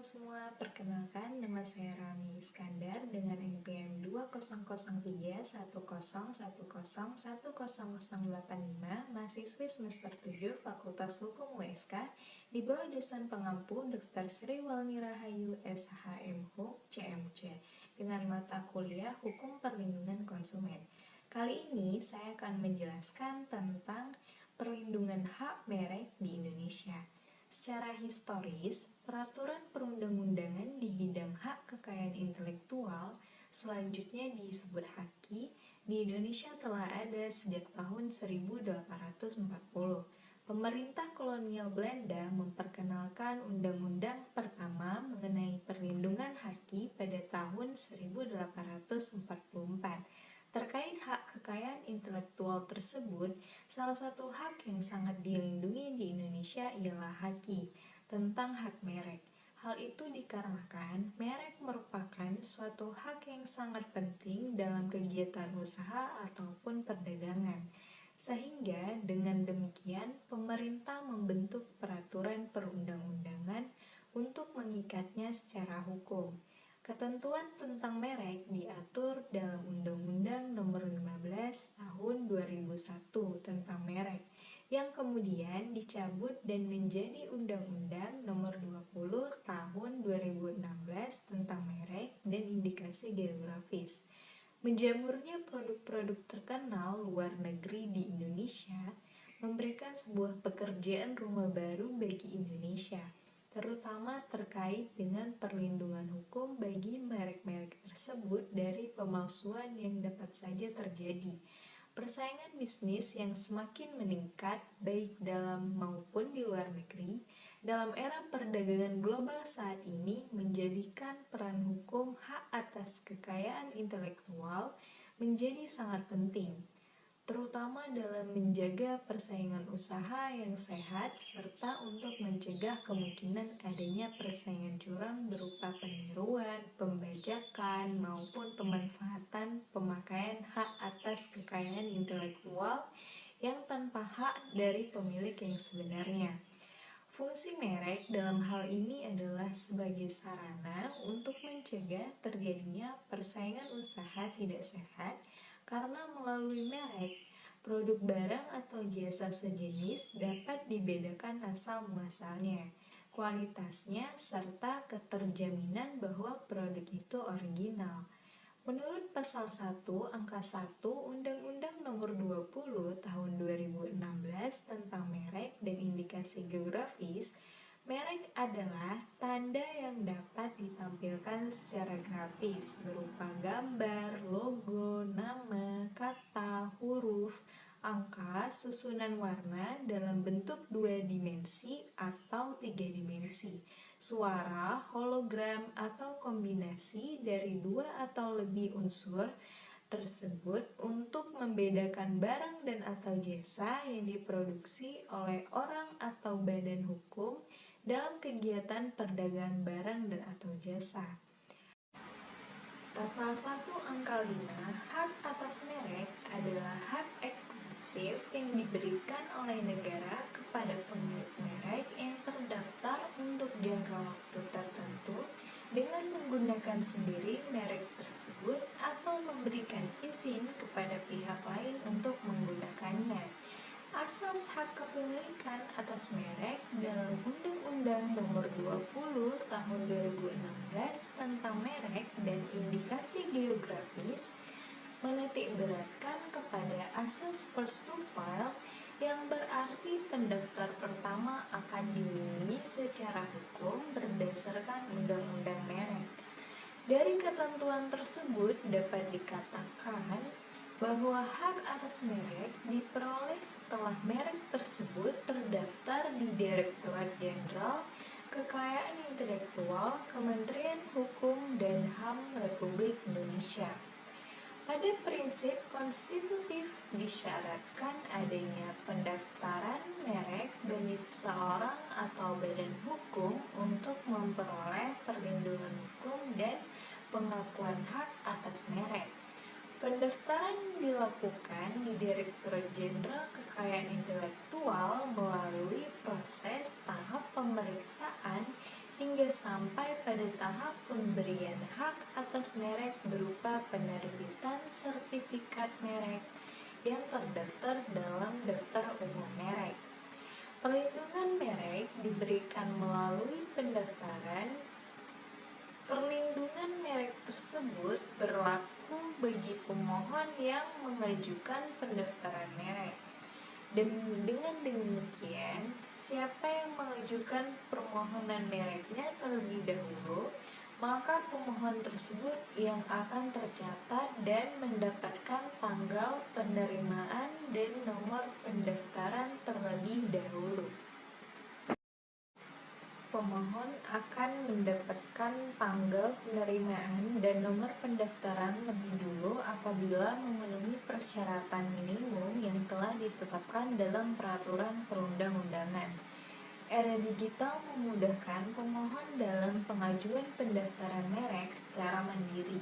semua, perkenalkan nama saya Rami Iskandar dengan NPM 200310101085, mahasiswi semester 7 Fakultas Hukum USK di bawah dosen pengampu Dr. Sri Walni Rahayu SHM Hum CMC dengan mata kuliah Hukum Perlindungan Konsumen. Kali ini saya akan menjelaskan tentang perlindungan hak merek di Indonesia. Secara historis, peraturan perundang-undangan di bidang hak kekayaan intelektual, selanjutnya disebut HAKI, di Indonesia telah ada sejak tahun 1840. Pemerintah kolonial Belanda memperkenalkan undang-undang pertama mengenai perlindungan HAKI pada tahun 1844. Terkait hak kekayaan intelektual tersebut, salah satu hak yang sangat dilindungi di Indonesia ialah HAKI, tentang hak merek. Hal itu dikarenakan merek merupakan suatu hak yang sangat penting dalam kegiatan usaha ataupun perdagangan. Sehingga dengan demikian, pemerintah membentuk peraturan perundang-undangan untuk mengikatnya secara hukum. Ketentuan tentang merek diatur dalam Undang-Undang Nomor 15 Tahun 2001 tentang merek, yang kemudian dicabut dan menjadi Undang-Undang Nomor 20 Tahun 2016 tentang merek dan indikasi geografis. Menjamurnya produk-produk terkenal luar negeri di Indonesia memberikan sebuah pekerjaan rumah baru bagi Indonesia, terutama terkait dengan perlindungan hukum bagi merek-merek tersebut dari pemalsuan yang dapat saja terjadi. Persaingan bisnis yang semakin meningkat baik dalam maupun di luar negeri dalam era perdagangan global saat ini menjadikan peran hukum hak atas kekayaan intelektual menjadi sangat penting, terutama dalam menjaga persaingan usaha yang sehat serta untuk mencegah kemungkinan adanya persaingan curang berupa peniruan, pembajakan, maupun pemanfaatan pemakaian hak atas kekayaan intelektual yang tanpa hak dari pemilik yang sebenarnya. Fungsi merek dalam hal ini adalah sebagai sarana untuk mencegah terjadinya persaingan usaha tidak sehat karena melalui merek, produk barang atau jasa sejenis dapat dibedakan asal-muasalnya, kualitasnya, serta keterjaminan bahwa produk itu original. Menurut Pasal 1 Angka 1 Undang-Undang Nomor 20 Tahun 2016 tentang merek dan indikasi geografis, merek adalah tanda yang dapat ditampilkan secara grafis berupa gambar, logo, nama, kata, huruf, angka, susunan warna dalam bentuk 2 dimensi atau 3 dimensi, suara, hologram, atau kombinasi dari 2 atau lebih unsur tersebut untuk membedakan barang dan atau jasa yang diproduksi oleh orang atau badan hukum dalam kegiatan perdagangan barang dan atau jasa. Pasal 1 Angka 5, hak atas merek adalah hak eksklusif yang diberikan oleh negara kepada pemilik merek yang terdaftar untuk jangka waktu tertentu dengan menggunakan sendiri merek tersebut atau memberikan izin kepada pihak lain untuk menggunakannya. Asas hak kepemilikan atas merek dalam Undang-Undang Nomor 20 Tahun 2016 tentang merek dan indikasi geografis menitikberatkan kepada asas first to file yang berarti pendaftar pertama akan dilindungi secara hukum berdasarkan Undang-Undang Merek. Dari ketentuan tersebut dapat dikatakan bahwa hak atas merek diperoleh setelah merek tersebut terdaftar di Direktorat Jenderal Kekayaan Intelektual Kementerian Hukum dan HAM Republik Indonesia. Pada prinsip konstitutif disyaratkan adanya pendaftaran merek bagi seseorang atau badan hukum untuk memperoleh perlindungan hukum dan pengakuan hak atas merek. Pendaftaran dilakukan di Direktorat Jenderal Kekayaan Intelektual melalui proses tahap pemeriksaan hingga hingga sampai pada tahap pemberian hak atas merek berupa penerbitan sertifikat merek yang terdaftar dalam daftar umum merek. Perlindungan merek diberikan melalui pendaftaran. Perlindungan merek tersebut berlaku bagi pemohon yang mengajukan pendaftaran merek. Dan dengan demikian, siapa yang mengajukan permohonan mereknya terlebih dahulu, maka pemohon tersebut yang akan tercatat dan mendapatkan tanggal penerimaan dan nomor pendaftaran terlebih dahulu. Pemohon akan mendapatkan tanggal penerimaan dan nomor pendaftaran lebih dulu apabila memenuhi persyaratan minimum yang telah ditetapkan dalam peraturan perundang-undangan. Era digital memudahkan pemohon dalam pengajuan pendaftaran merek secara mandiri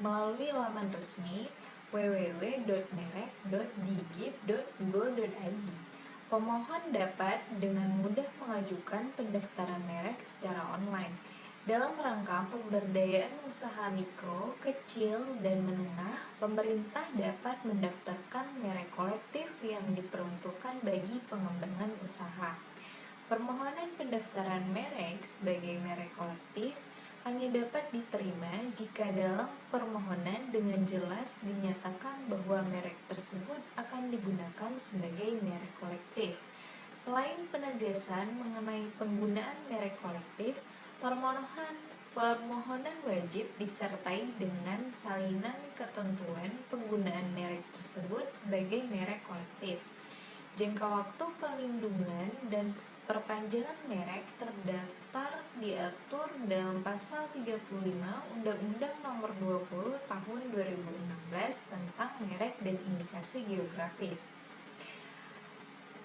melalui laman resmi www.merek.digib.go.id. Pemohon dapat dengan mudah mengajukan pendaftaran merek secara online. Dalam rangka pemberdayaan usaha mikro, kecil, dan menengah, pemerintah dapat mendaftarkan merek kolektif yang diperuntukkan bagi pengembangan usaha. Permohonan pendaftaran merek sebagai merek kolektif hanya dapat diterima jika dalam permohonan dengan jelas dinyatakan bahwa merek tersebut akan digunakan sebagai merek kolektif. Selain penegasan mengenai penggunaan merek kolektif, permohonan wajib disertai dengan salinan ketentuan penggunaan merek tersebut sebagai merek kolektif. Jangka waktu perlindungan dan perpanjangan merek terdaftar diatur dalam pasal 35 Undang-Undang Nomor 20 Tahun 2016 tentang merek dan indikasi geografis.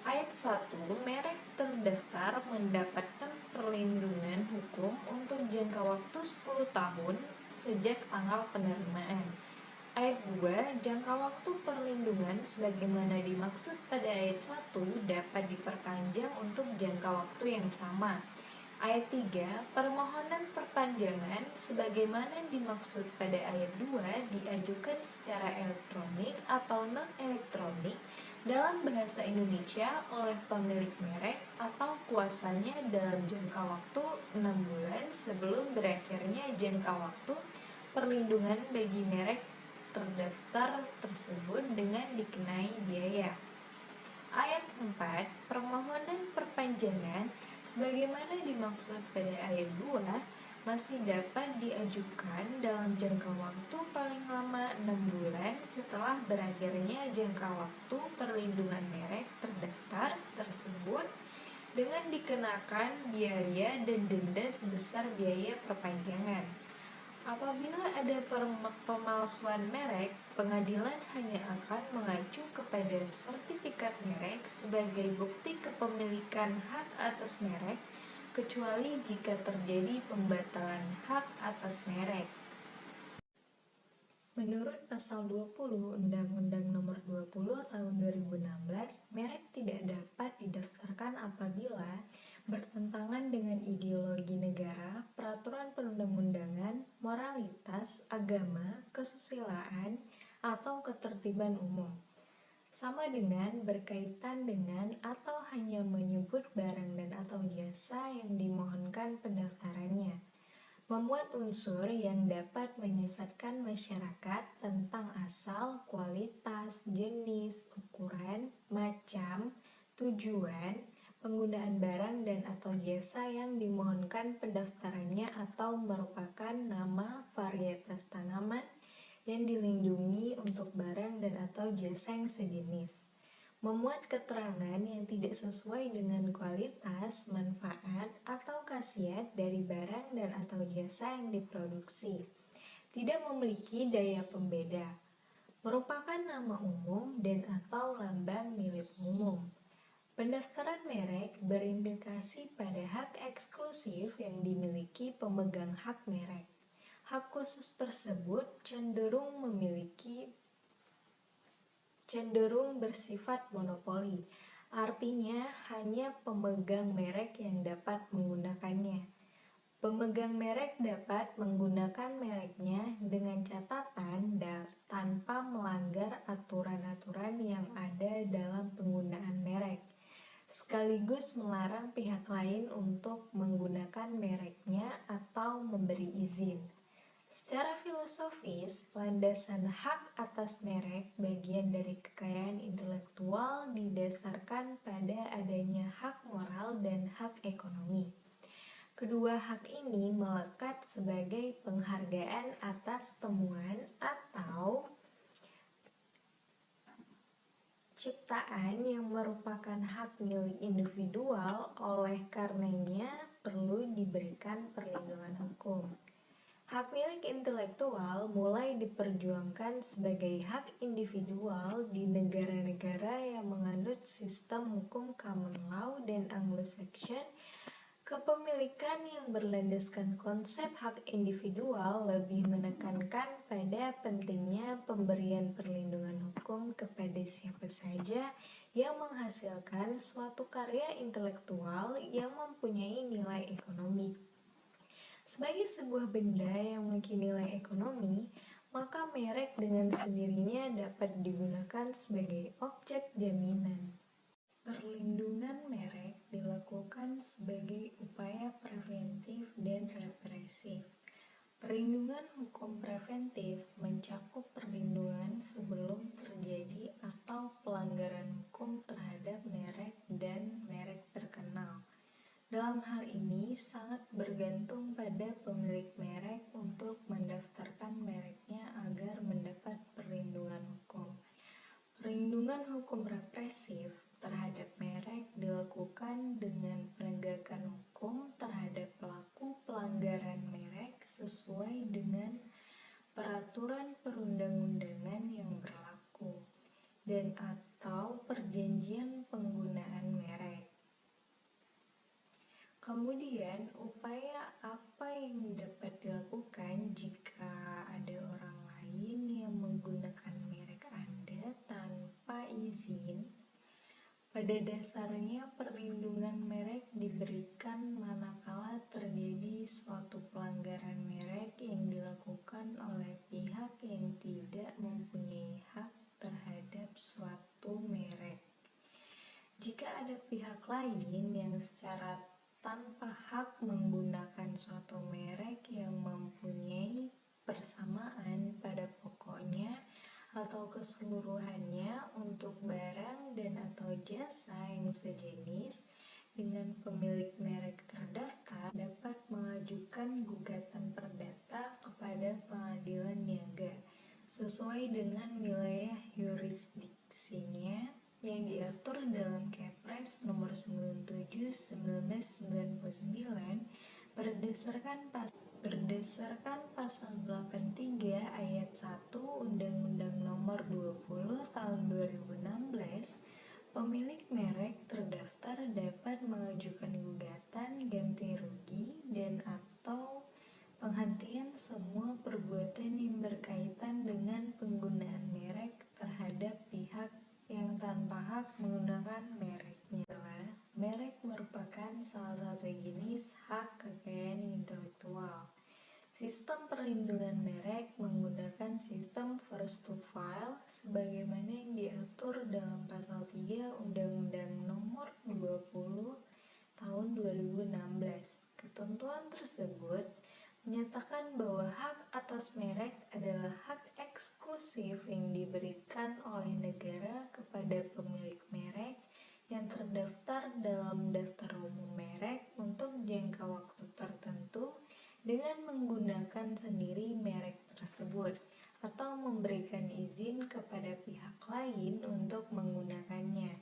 Ayat 1. Merek terdaftar mendapatkan perlindungan hukum untuk jangka waktu 10 tahun sejak tanggal penerimaan. Ayat 2. Jangka waktu perlindungan sebagaimana dimaksud pada ayat 1 dapat diperpanjang untuk jangka waktu yang sama. Ayat 3. Permohonan perpanjangan sebagaimana dimaksud pada ayat 2 diajukan secara elektronik atau non-elektronik dalam bahasa Indonesia oleh pemilik merek atau kuasanya dalam jangka waktu 6 bulan sebelum berakhirnya jangka waktu perlindungan bagi merek terdaftar tersebut dengan dikenai biaya. Ayat 4. Permohonan perpanjangan sebagaimana dimaksud pada ayat 2 masih dapat diajukan dalam jangka waktu paling lama 6 bulan setelah berakhirnya jangka waktu perlindungan merek terdaftar tersebut dengan dikenakan biaya dan denda sebesar biaya perpanjangan. Apabila ada pemalsuan merek, pengadilan hanya akan mengacu kepada sertifikat merek sebagai bukti kepemilikan hak atas merek, kecuali jika terjadi pembatalan hak atas merek. Menurut pasal 20 Undang-Undang Nomor 20 Tahun 2016, merek tidak dapat didaftarkan apabila bertentangan dengan ideologi negara, peraturan perundang-undangan, moralitas, agama, kesusilaan, atau ketertiban umum. Sama dengan berkaitan dengan atau hanya menyebut barang dan atau jasa yang dimohonkan pendaftarannya. Memuat unsur yang dapat menyesatkan masyarakat tentang asal, kualitas, jenis, ukuran, macam, tujuan, penggunaan barang dan atau jasa yang dimohonkan pendaftarannya atau merupakan nama varietas tanaman yang dilindungi untuk barang dan atau jasa yang sejenis. Memuat keterangan yang tidak sesuai dengan kualitas, manfaat, atau khasiat dari barang dan atau jasa yang diproduksi. Tidak memiliki daya pembeda. Merupakan nama umum dan atau lambang milik umum. Pendaftaran merek berimplikasi pada hak eksklusif yang dimiliki pemegang hak merek. Hak khusus tersebut cenderung bersifat monopoli, artinya hanya pemegang merek yang dapat menggunakannya. Pemegang merek dapat menggunakan mereknya dengan catatan tanpa melanggar aturan-aturan yang ada dalam penggunaan merek, sekaligus melarang pihak lain untuk menggunakan mereknya atau memberi izin. Secara filosofis, landasan hak atas merek bagian dari kekayaan intelektual didasarkan pada adanya hak moral dan hak ekonomi. Kedua hak ini melekat sebagai penghargaan atas temuan atau ciptaan yang merupakan hak milik individual, oleh karenanya perlu diberikan perlindungan hukum. Hak milik intelektual mulai diperjuangkan sebagai hak individual di negara-negara yang menganut sistem hukum common law dan Anglo-Saxon. Kepemilikan yang berlandaskan konsep hak individual lebih menekankan pada pentingnya pemberian perlindungan hukum kepada siapa saja yang menghasilkan suatu karya intelektual yang mempunyai nilai ekonomi. Sebagai sebuah benda yang memiliki nilai ekonomi, maka merek dengan sendirinya dapat digunakan sebagai objek jaminan. Perlindungan merek dilakukan sebagai upaya preventif dan represif. Perlindungan hukum preventif mencakup perlindungan sebelum terjadi atau pelanggaran hukum terhadap merek dan merek terkenal. Dalam hal ini sangat bergantung pada pemilik merek untuk mendaftarkan mereknya agar mendapat perlindungan hukum. Perlindungan hukum represif terhadap merek dilakukan dengan penegakan hukum terhadap pelaku pelanggaran merek sesuai dengan peraturan perundang-undangan yang berlaku dan atau perjanjian penggunaan merek. Kemudian, upaya apa yang dapat dilakukan jika ada orang lain yang menggunakan merek Anda tanpa izin? Pada dasarnya, perlindungan merek diberikan manakala terjadi suatu pelanggaran merek yang dilakukan oleh pihak yang tidak mempunyai hak terhadap suatu merek. Jika ada pihak lain yang secara tanpa hak menggunakan suatu merek yang mempunyai persamaan pada pokoknya atau keseluruhannya untuk barang dan atau jasa yang sejenis dengan pemilik merek terdaftar, dapat mengajukan gugatan perdata kepada pengadilan niaga sesuai dengan wilayah yurisdiksinya yang diatur dalam Kepres nomor 97/1999 berdasarkan pasal 83 ayat 1 Undang-Undang nomor 20 tahun 2016. Pemilik merek terdaftar dapat mengajukan gugatan ganti rugi dan atau penghentian semua perbuatan yang berkaitan dengan penggunaan merek terhadap pihak yang tanpa hak menggunakan mereknya. Merek merupakan salah satu jenis hak kekayaan intelektual. Sistem perlindungan merek menggunakan sistem first to file sebagaimana yang diatur dalam pasal 3 Undang-Undang nomor 20 tahun 2016. Ketentuan tersebut menyatakan bahwa hak atas merek adalah hak eksklusif yang diberikan oleh negara kepada pemilik merek yang terdaftar dalam daftar umum merek untuk jangka waktu tertentu dengan menggunakan sendiri merek tersebut atau memberikan izin kepada pihak lain untuk menggunakannya.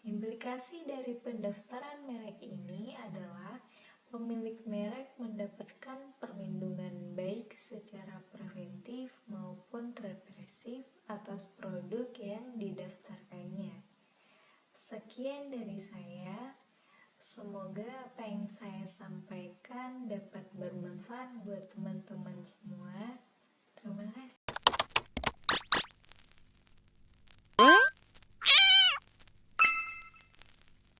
Implikasi dari pendaftaran merek ini adalah pemilik merek mendapatkan perlindungan baik secara preventif maupun represif atas produk yang didaftarkannya. Sekian dari saya. Semoga apa yang saya sampaikan dapat bermanfaat buat teman-teman semua. Terima kasih.